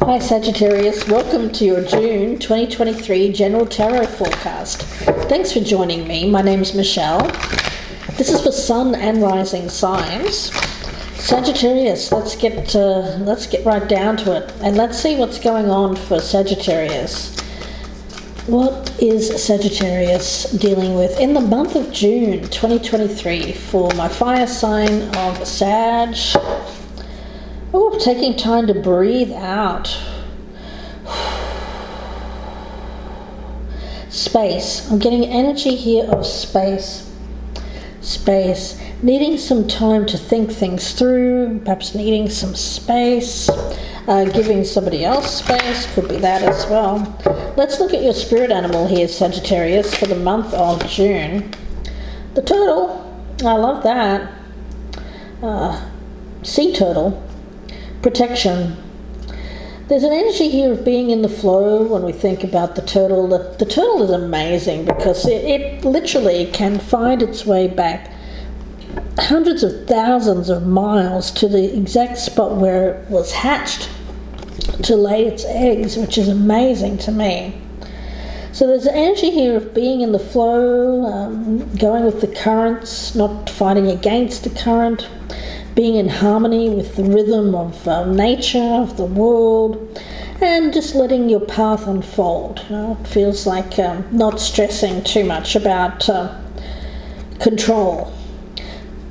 Hi Sagittarius, welcome to your June 2023 General Tarot Forecast. Thanks for joining me. My name's Michelle. This is for Sun and Rising signs. Sagittarius, let's get right down to it, and let's see what's going on for Sagittarius. What is Sagittarius dealing with in the month of June 2023 for my fire sign of Sag? Oh, taking time to breathe out. Space. I'm getting energy here of space. Space. Needing some time to think things through, perhaps needing some space. Giving somebody else space, could be that as well. Let's look at your spirit animal here, Sagittarius, for the month of June. The turtle. I love that. Sea turtle. Protection. There's an energy here of being in the flow when we think about the turtle. The turtle is amazing because it literally can find its way back hundreds of thousands of miles to the exact spot where it was hatched to lay its eggs, which is amazing to me. So there's an energy here of being in the flow, going with the currents, not fighting against the current, being in harmony with the rhythm of nature, of the world, and just letting your path unfold. It feels like not stressing too much about control.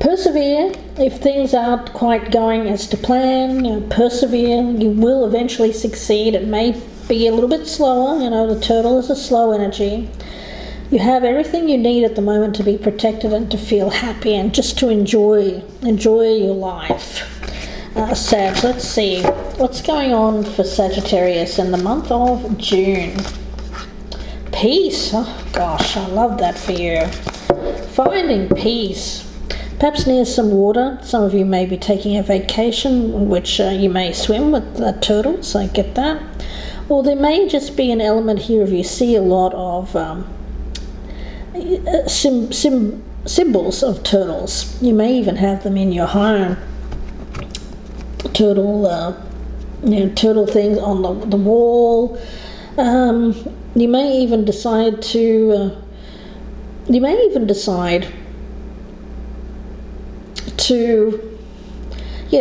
Persevere if things aren't quite going as to plan. Persevere. You will eventually succeed. It may be a little bit slower. The turtle is a slow energy. You have everything you need at the moment to be protected and to feel happy and just to enjoy your life. Sag, let's see what's going on for Sagittarius in the month of June. Peace. Oh gosh, I love that for you. Finding peace. Perhaps near some water. Some of you may be taking a vacation, which you may swim with the turtles. I get that. Or there may just be an element here of you see a lot of symbols of turtles. You may even have them in your home. Turtle things on the wall. You may even decide to.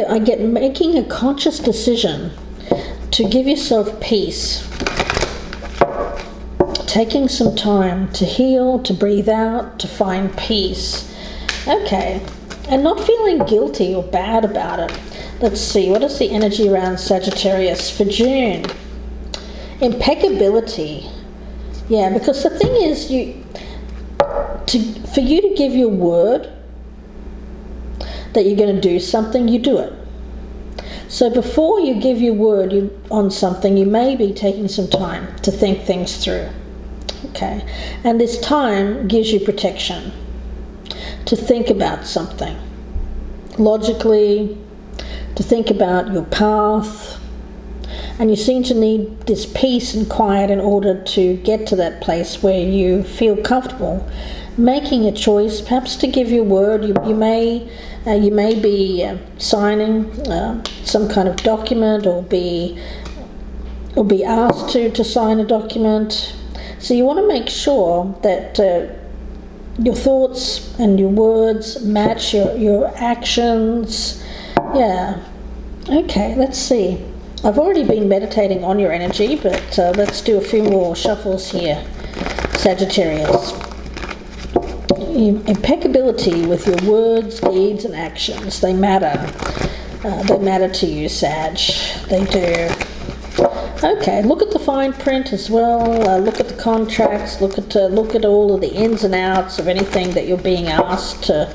I get making a conscious decision to give yourself peace. Taking some time to heal, to breathe out, to find peace. Okay. And not feeling guilty or bad about it. Let's see, what is the energy around Sagittarius for June? Impeccability. Yeah, because the thing is, for you to give your word that you're going to do something, you do it. So before you give your word on something, you may be taking some time to think things through. Okay, and this time gives you protection to think about something logically, to think about your path, and you seem to need this peace and quiet in order to get to that place where you feel comfortable making a choice, perhaps to give your word. You may be signing some kind of document, or be asked to sign a document. So you want to make sure that your thoughts and your words match your actions. Yeah. Okay, let's see. I've already been meditating on your energy, but let's do a few more shuffles here. Sagittarius. Impeccability with your words, deeds, and actions. They matter. They matter to you, Sag. They do. Okay, look at the fine print as well. Look at the contracts. Look at all of the ins and outs of anything that you're being asked to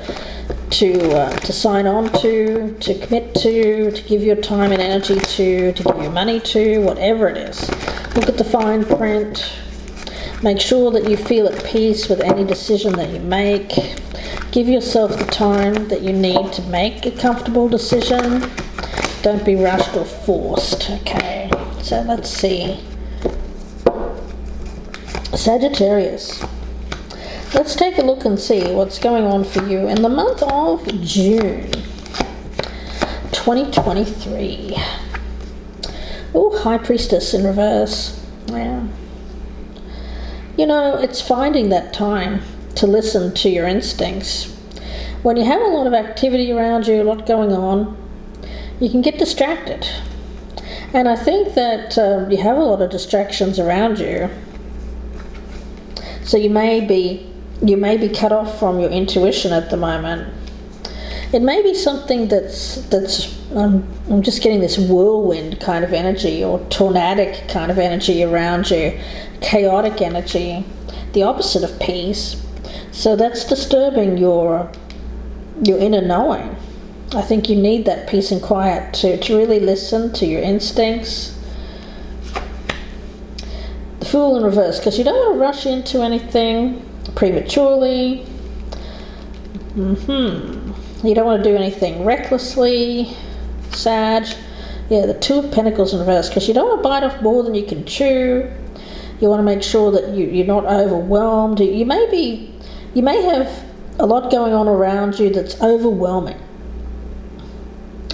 sign on to commit to give your time and energy to give your money to, whatever it is. Look at the fine print. Make sure that you feel at peace with any decision that you make. Give yourself the time that you need to make a comfortable decision. Don't be rushed or forced. Okay. So let's see. Sagittarius. Let's take a look and see what's going on for you in the month of June 2023. Oh, High Priestess in reverse. Yeah. You know, it's finding that time to listen to your instincts. When you have a lot of activity around you, a lot going on, you can get distracted. And I think that you have a lot of distractions around you. So you may be cut off from your intuition at the moment. It may be something that's I'm just getting this whirlwind kind of energy, or tornadic kind of energy around you, chaotic energy, the opposite of peace. So that's disturbing your inner knowing. I think you need that peace and quiet to really listen to your instincts. The Fool in reverse, because you don't want to rush into anything prematurely. You don't want to do anything recklessly, Sag. Yeah, the Two of Pentacles in reverse, because you don't want to bite off more than you can chew. You want to make sure that you're not overwhelmed. You may have a lot going on around you that's overwhelming.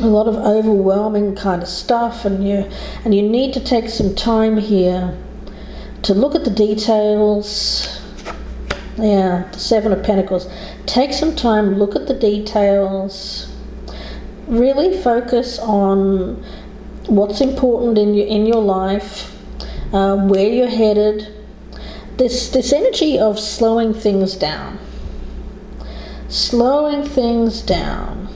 A lot of overwhelming kind of stuff, and you need to take some time here to look at the details. Yeah, the Seven of Pentacles. Take some time, look at the details. Really focus on what's important in your life, where you're headed. This energy of slowing things down. Slowing things down.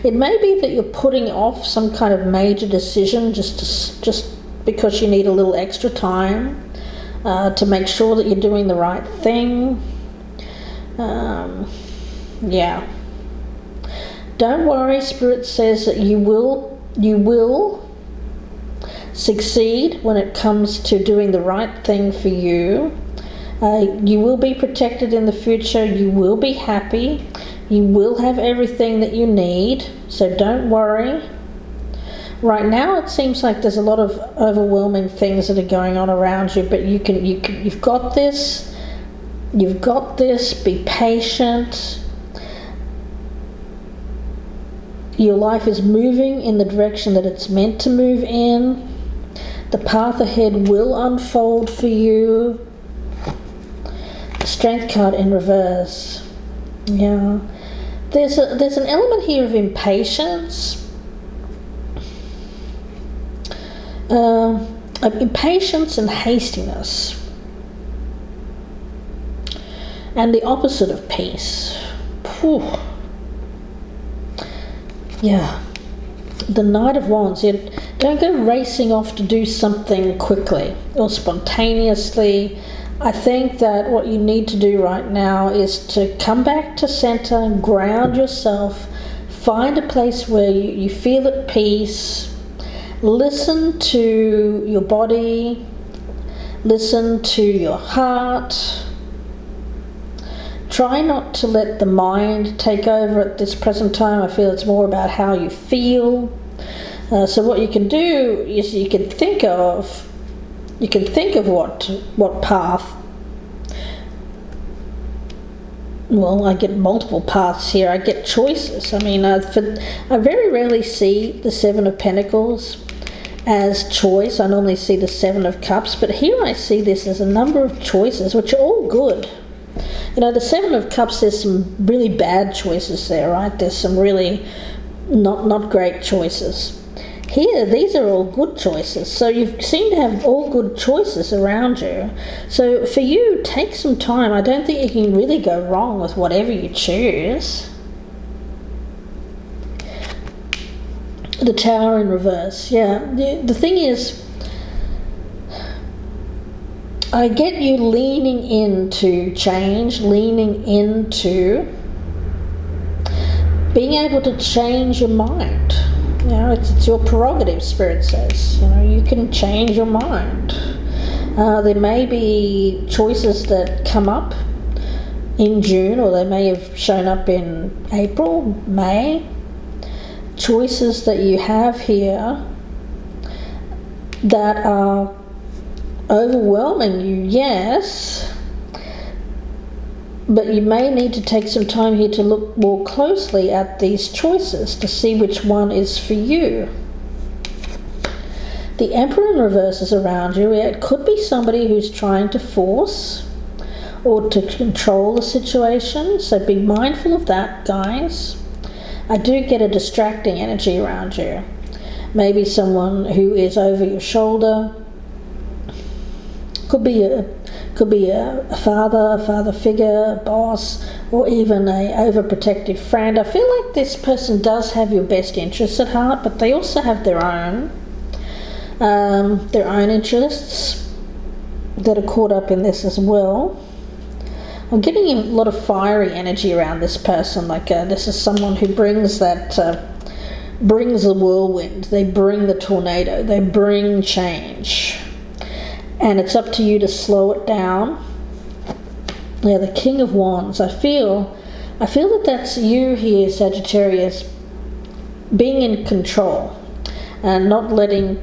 It may be that you're putting off some kind of major decision just because you need a little extra time. To make sure that you're doing the right thing. Yeah. Don't worry, Spirit says that you will succeed when it comes to doing the right thing for you. You will be protected in the future. You will be happy. You will have everything that you need. So don't worry. Right now, it seems like there's a lot of overwhelming things that are going on around you, but you've got this. You've got this. Be patient. Your life is moving in the direction that it's meant to move in. The path ahead will unfold for you. The Strength card in reverse. Yeah, there's an element here of impatience. Impatience and hastiness, and the opposite of peace. Whew. Yeah, the Knight of Wands. Don't go racing off to do something quickly or spontaneously. I think that what you need to do right now is to come back to center, ground yourself, find a place where you feel at peace. Listen to your body, listen to your heart. Try not to let the mind take over at this present time. I feel it's more about how you feel. So what you can do is you can think of what path. Well, I get multiple paths here. I get choices. I mean, I very rarely see the Seven of Pentacles as choice. I normally see the Seven of Cups, but here I see this as a number of choices, which are all good. You know, the Seven of Cups, there's some really bad choices there, right? There's some really not great choices. Here, these are all good choices. So you seem to have all good choices around you. So for you, take some time. I don't think you can really go wrong with whatever you choose. The Tower in reverse. Yeah, the thing is, I get you leaning into change, leaning into being able to change your mind. You know, it's your prerogative, Spirit says. You know, you can change your mind. There may be choices that come up in June, or they may have shown up in April, May. Choices that you have here that are overwhelming you, yes, But you may need to take some time here to look more closely at these choices to see which one is for you. The Emperor in reverse is around you. It could be somebody who's trying to force or to control the situation, so be mindful of that, guys. I do get a distracting energy around you. Maybe someone who is over your shoulder. Could be a father figure, a boss, or even a overprotective friend. I feel like this person does have your best interests at heart, but they also have their own interests that are caught up in this as well. I'm getting a lot of fiery energy around this person. Like this is someone who brings brings the whirlwind. They bring the tornado. They bring change. And it's up to you to slow it down. Yeah, the King of Wands. I feel that that's you here, Sagittarius, being in control and not letting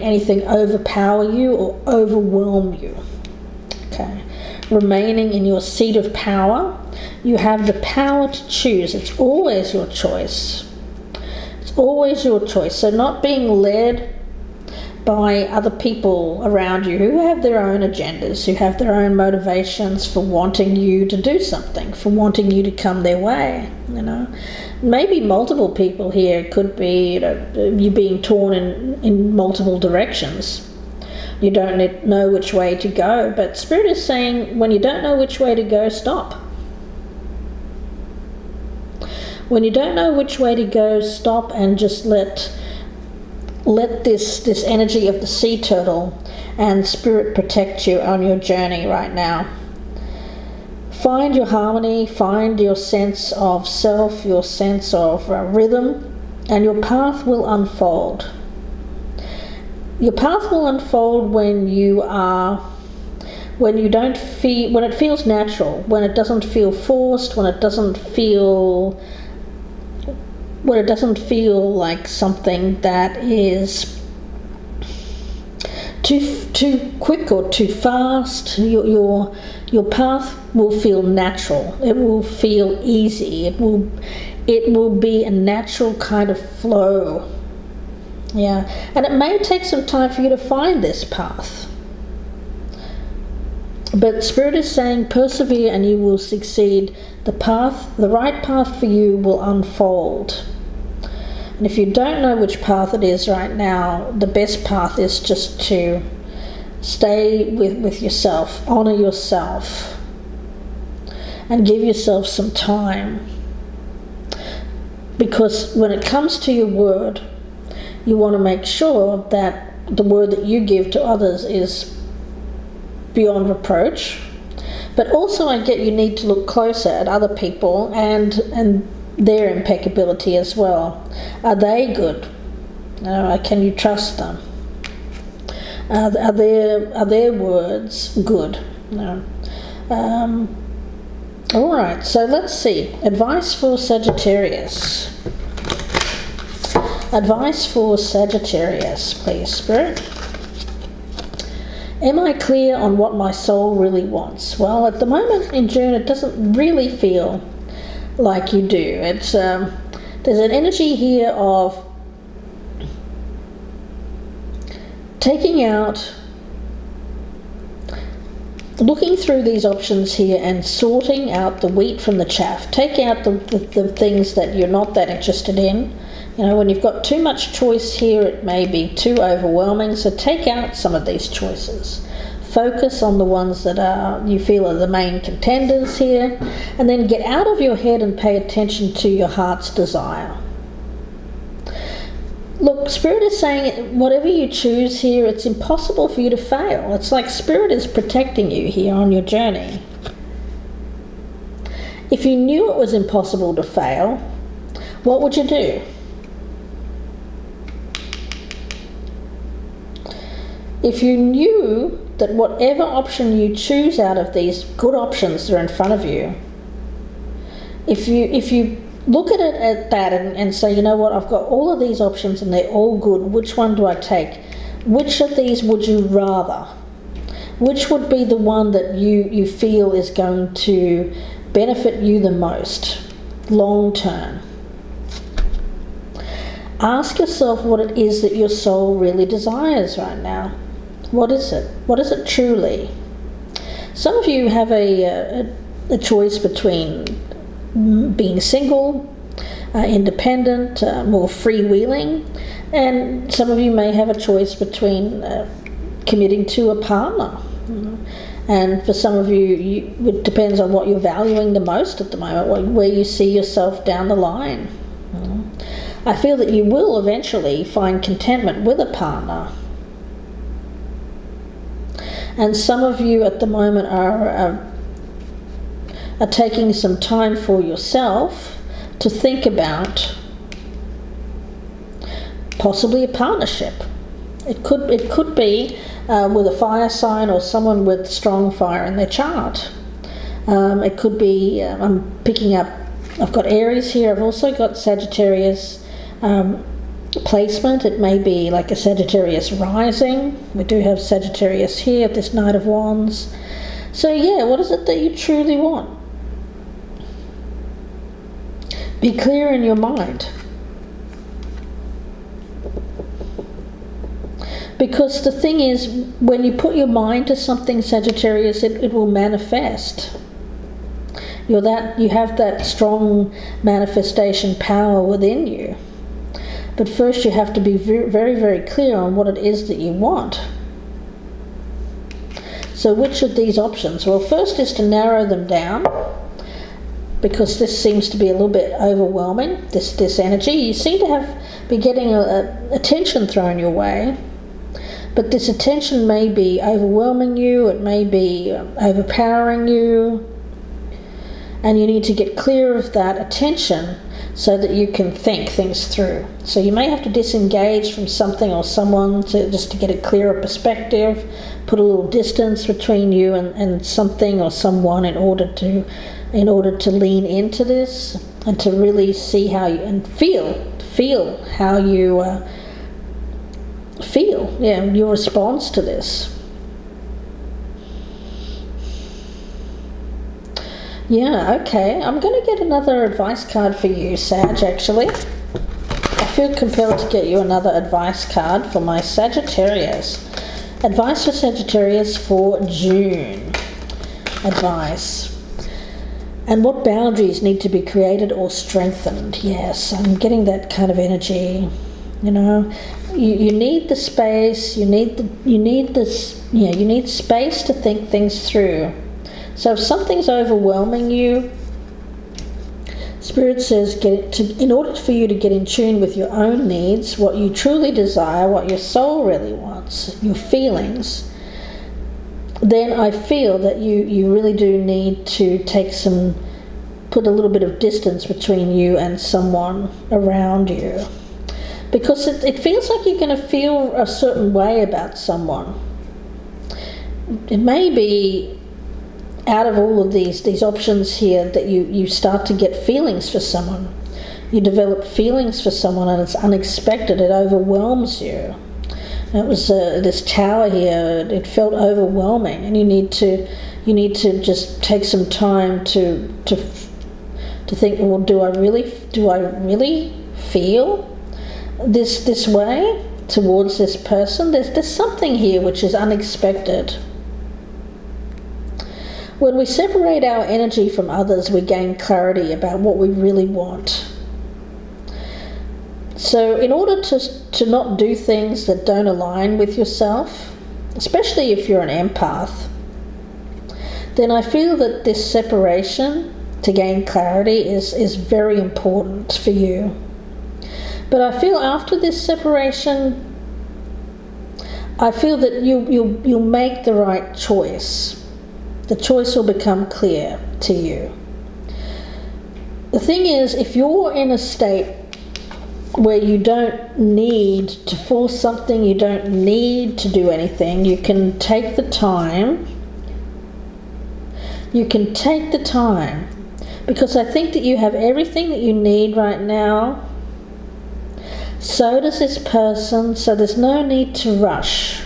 anything overpower you or overwhelm you. Okay. Remaining in your seat of power. You have the power to choose. It's always your choice. It's always your choice. So not being led by other people around you who have their own agendas, who have their own motivations for wanting you to do something, for wanting you to come their way, Maybe multiple people here. It could be you being torn in multiple directions. You don't know which way to go, but Spirit is saying when you don't know which way to go, stop. When you don't know which way to go, stop and just let this energy of the sea turtle and Spirit protect you on your journey right now. Find your harmony, find your sense of self, your sense of rhythm, and your path will unfold. Your path will unfold when it feels natural, when it doesn't feel forced, when it doesn't feel like something that is too quick or too fast. Your path will feel natural. It will feel easy. It will be a natural kind of flow. Yeah, and it may take some time for you to find this path. But Spirit is saying persevere and you will succeed. The right path for you will unfold. And if you don't know which path it is right now, the best path is just to stay with yourself, honor yourself, and give yourself some time. Because when it comes to your word, you want to make sure that the word that you give to others is beyond reproach. But also I get you need to look closer at other people and their impeccability as well. Are they good? Can you trust them? Are their words good? All right, so let's see. Advice for Sagittarius. Advice for Sagittarius, please, Spirit. Am I clear on what my soul really wants? Well, at the moment in June, it doesn't really feel like you do. It's there's an energy here of taking out, looking through these options here and sorting out the wheat from the chaff. Take out the things that you're not that interested in. When you've got too much choice here, it may be too overwhelming. So take out some of these choices. Focus on the ones that you feel are the main contenders here. And then get out of your head and pay attention to your heart's desire. Look, Spirit is saying whatever you choose here, it's impossible for you to fail. It's like Spirit is protecting you here on your journey. If you knew it was impossible to fail, what would you do? If you knew that whatever option you choose out of these good options that are in front of you, if you look at it at that and say, you know what, I've got all of these options and they're all good, which one do I take? Which of these would you rather? Which would be the one that you feel is going to benefit you the most long term? Ask yourself what it is that your soul really desires right now. What is it? What is it truly? Some of you have a choice between being single, independent, more freewheeling, and some of you may have a choice between committing to a partner. And for some of you, it depends on what you're valuing the most at the moment, where you see yourself down the line. I feel that you will eventually find contentment with a partner. And some of you at the moment are taking some time for yourself to think about possibly a partnership. It could be with a fire sign or someone with strong fire in their chart. It could be, I'm picking up, I've got Aries here, I've also got Sagittarius placement. It may be like a Sagittarius rising. We do have Sagittarius here at this Knight of Wands. So yeah, what is it that you truly want? Be clear in your mind. Because the thing is, when you put your mind to something, Sagittarius, it will manifest. You have that strong manifestation power within you. But first you have to be very, very clear on what it is that you want. So which of these options? Well, first is to narrow them down, because this seems to be a little bit overwhelming, this energy. You seem to be getting attention thrown your way, but this attention may be overwhelming you, it may be overpowering you, and you need to get clear of that attention so that you can think things through. So you may have to disengage from something or someone just to get a clearer perspective, put a little distance between you and something or someone in order to lean into this and to really see how you and feel how you feel, your response to this. Yeah, okay. I'm going to get another advice card for you, Sag, actually. I feel compelled to get you another advice card for my Sagittarius. Advice for Sagittarius for June. Advice. And what boundaries need to be created or strengthened? Yes, I'm getting that kind of energy. You know, you need the space. You need space to think things through. So if something's overwhelming you, Spirit says in order for you to get in tune with your own needs, what you truly desire, what your soul really wants, your feelings, then I feel that you really do need to put a little bit of distance between you and someone around you. Because it feels like you're going to feel a certain way about someone. It may be out of all of these options here that you start to get feelings for someone. You develop feelings for someone and it's unexpected. It overwhelms you. It was this tower here. It felt overwhelming, and you need to just take some time to think. Well, do I really feel this way towards this person? There's something here which is unexpected. When we separate our energy from others, we gain clarity about what we really want. So in order to not do things that don't align with yourself, especially if you're an empath, then I feel that this separation to gain clarity is very important for you. But I feel after this separation, I feel that you'll make the right choice. The choice will become clear to you. The thing is, if you're in a state where you don't need to force something, you don't need to do anything, you can take the time. You can take the time, because I think that you have everything that you need right now. So does this person, so there's no need to rush.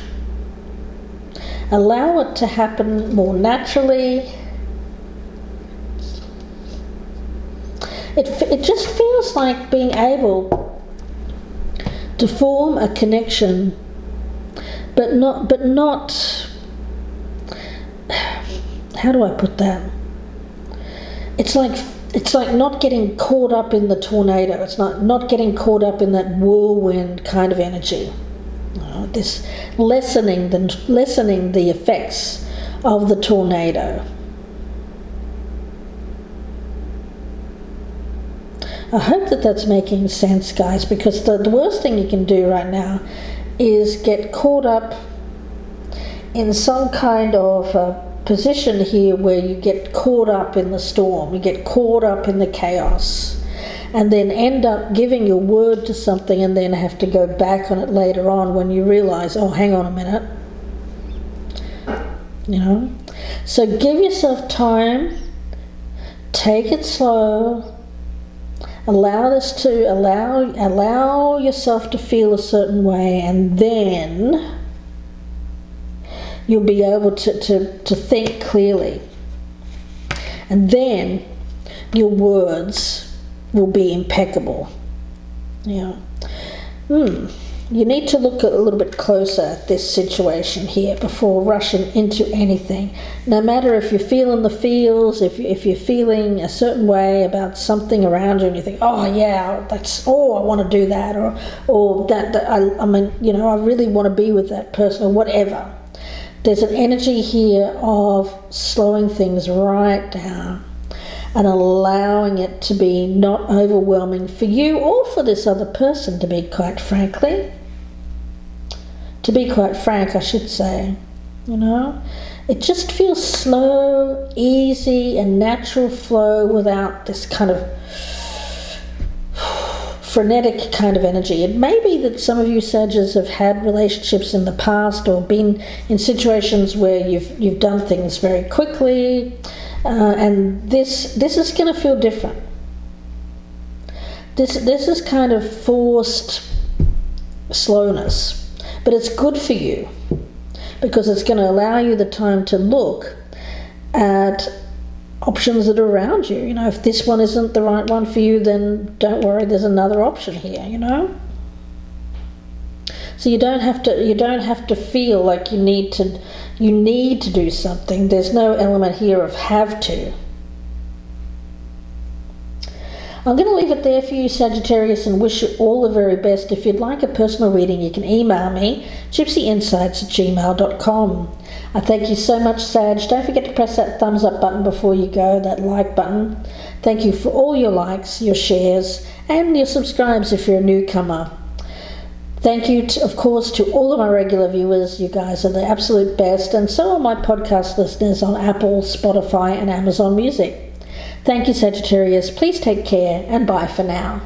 Allow it to happen more naturally. It just feels like being able to form a connection, but not. How do I put that? It's like not getting caught up in the tornado. It's not getting caught up in that whirlwind kind of energy. This lessening the effects of the tornado. I hope that that's making sense, guys, because the worst thing you can do right now is get caught up in some kind of position here where you get caught up in the storm, you get caught up in the chaos, and then end up giving your word to something and then have to go back on it later on when you realize, oh, hang on a minute. So give yourself time, take it slow. Allow yourself to feel a certain way, and then you'll be able to think clearly. And then your words will be impeccable. You need to look a little bit closer at this situation here before rushing into anything. No matter if you're feeling the feels, if you're feeling a certain way about something around you and you think, oh yeah, I want to do that, or that I really want to be with that person, or whatever. There's an energy here of slowing things right down and allowing it to be not overwhelming for you or for this other person, to be quite frank, I should say. It just feels slow, easy, and natural flow without this kind of frenetic kind of energy. It may be that some of you Sagittarius have had relationships in the past or been in situations where you've done things very quickly, and this is going to feel different. This is kind of forced slowness, but it's good for you because it's going to allow you the time to look at options that are around you. If this one isn't the right one for you, then don't worry, there's another option here. So you don't have to feel like you need to do something. There's no element here of have to. I'm going to leave it there for you, Sagittarius, and wish you all the very best. If you'd like a personal reading, you can email me, gypsyinsights@gmail.com. I thank you so much, Sag. Don't forget to press that thumbs up button before you go, that like button. Thank you for all your likes, your shares, and your subscribes if you're a newcomer. Thank you, of course, to all of my regular viewers. You guys are the absolute best, and so are my podcast listeners on Apple, Spotify, and Amazon Music. Thank you, Sagittarius. Please take care, and bye for now.